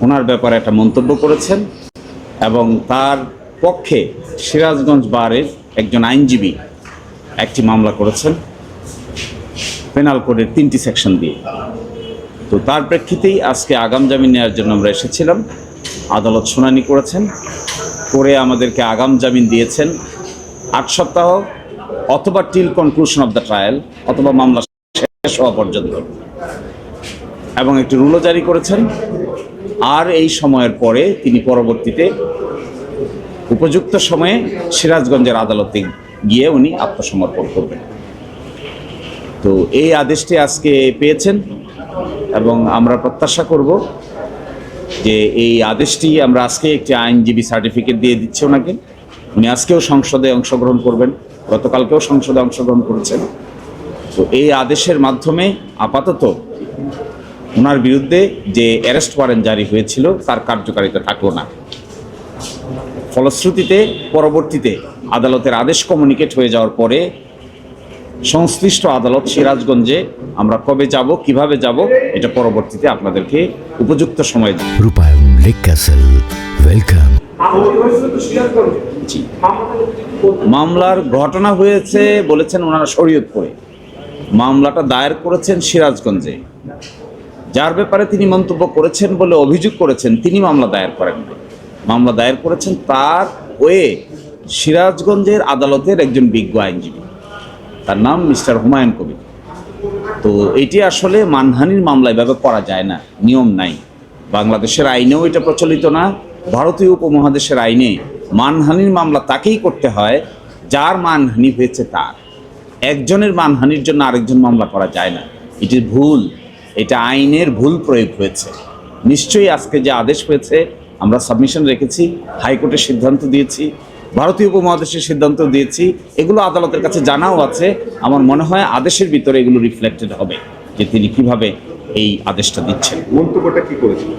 ওনার ব্যাপারে একটা মন্তব্য করেছেন এবং তার পক্ষে সিরাজগঞ্জ বারের একজন আইনজীবী একটি মামলা করেছেন পেনাল কোডের 3টি সেকশন দিয়ে। তো তার প্রেক্ষিতেই আজকে আগাম জামিন নেওয়ার জন্য আমরা এসেছিলাম। আদালত শুনানি করেছেন, করে আমাদেরকে আগাম জামিন দিয়েছেন 8 সপ্তাহ অথবা till conclusion of the trial, অথবা মামলা শেষ হওয়া পর্যন্ত, এবং একটি রুলও জারি করেছেন। আর এই সময়ের পরে তিনি পরবর্তীতে উপযুক্ত সময়ে সিরাজগঞ্জের আদালতে গিয়ে উনি আত্মসমর্পণ করবেন। তো এই আদেশটি আজকে পেয়েছেন এবং আমরা প্রত্যাশা করব যে এই আদেশটি আমরা আজকে একটি আইনজীবী সার্টিফিকেট দিয়ে দিচ্ছি ওনাকে। উনি আজকেও সংসদে অংশগ্রহণ করবেন, গতকালকেও সংসদে অংশগ্রহণ করেছেন। তো এই আদেশের মাধ্যমে আপাতত ওনার বিরুদ্ধে যে অ্যারেস্ট ওয়ারেন্ট জারি হয়েছিল তার কার্যকারিতা থাকলো না। ফলশ্রুতিতে পরবর্তীতে আদালতের আদেশ কমিউনিকেট হয়ে যাওয়ার পরে সংশ্লিষ্ট আদালত সিরাজগঞ্জে আমরা কবে যাব, কিভাবে যাব, এটা পরবর্তীতে আপনাদেরকে উপযুক্ত সময় দেব। রূপায়ণ লেক ক্যাসেল ওয়েলকাম। মামলার ঘটনা হয়েছে বলেছেন ওনারা শরীয়তপুরে, মামলাটা দায়ের করেছেন সিরাজগঞ্জে। যার ব্যাপারে তিনি মন্তব্য করেছেন বলে অভিযোগ করেছেন তিনি মামলা দায়ের করেন না। মামলা দায়ের করেছেন তার ওয়ে সিরাজগঞ্জের আদালতের একজন বিজ্ঞ আইনজীবী, তার নাম মিস্টার হুমায়ুন কবির। তো এটি আসলে মানহানির মামলা এভাবে করা যায় না, নিয়ম নাই। বাংলাদেশের আইনেও এটা প্রচলিত না, ভারতীয় উপমহাদেশের আইনে মানহানির মামলা তাকেই করতে হয় যার মানহানি হয়েছে তার। একজনের মানহানির জন্য আরেকজন মামলা করা যায় না, এটি ভুল, এটা আইনের ভুল প্রয়োগ হয়েছে। নিশ্চয়ই আজকে যে আদেশ হয়েছে আমরা সাবমিশন রেখেছি, হাইকোর্টের সিদ্ধান্ত দিয়েছি, ভারতীয় উপমহাদেশের সিদ্ধান্ত দিয়েছি, এগুলো আদালতের কাছে জানাও আছে। আমার মনে হয় আদেশের ভিতরে এগুলো রিফ্লেক্টেড হবে যে তিনি কিভাবে এই আদেশটা দিচ্ছেন। মন্তব্যটা কি করেছেন?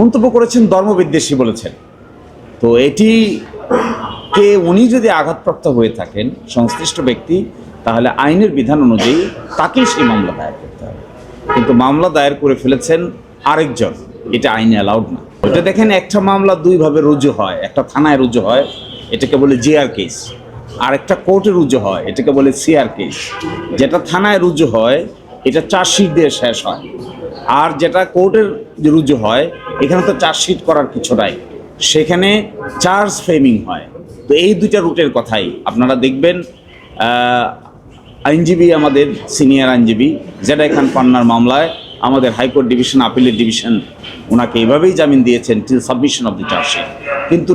মন্তব্য করেছেন ধর্মবিদ্বেষী বলেছেন। তো এটি কে উনি যদি আঘাতপ্রাপ্ত হয়ে থাকেন সংশ্লিষ্ট ব্যক্তি, তাহলে আইনের বিধান অনুযায়ী তাকেই সেই মামলা দায়ের করতে হবে। কিন্তু মামলা দায়ের করে ফেলেছেন আরেকজন, এটা আইনে অ্যালাউড না। ওটা দেখেন, একটা মামলা দুইভাবে রুজু হয়, একটা থানায় রুজু হয়, এটাকে বলে জিআর কেস, আর একটা কোর্টে রুজু হয়, এটাকে বলে সিআর কেস। যেটা থানায় রুজু হয় এটা চার্জশিট দিয়ে শেষ হয়, আর যেটা কোর্টের রুজু হয় এখানে তো চার্জশিট করার কিছু নাই, সেখানে চার্জ ফ্রেমিং হয়। তো এই দুইটা রুটের কথাই আপনারা দেখবেন। আইনজীবী, আমাদের সিনিয়র আইনজীবী জেডাই খান পান্নার মামলায় আমাদের হাইকোর্ট ডিভিশন, আপিলের ডিভিশন ওনাকে এইভাবেই জামিন দিয়েছেন till submission of the chargesheet. কিন্তু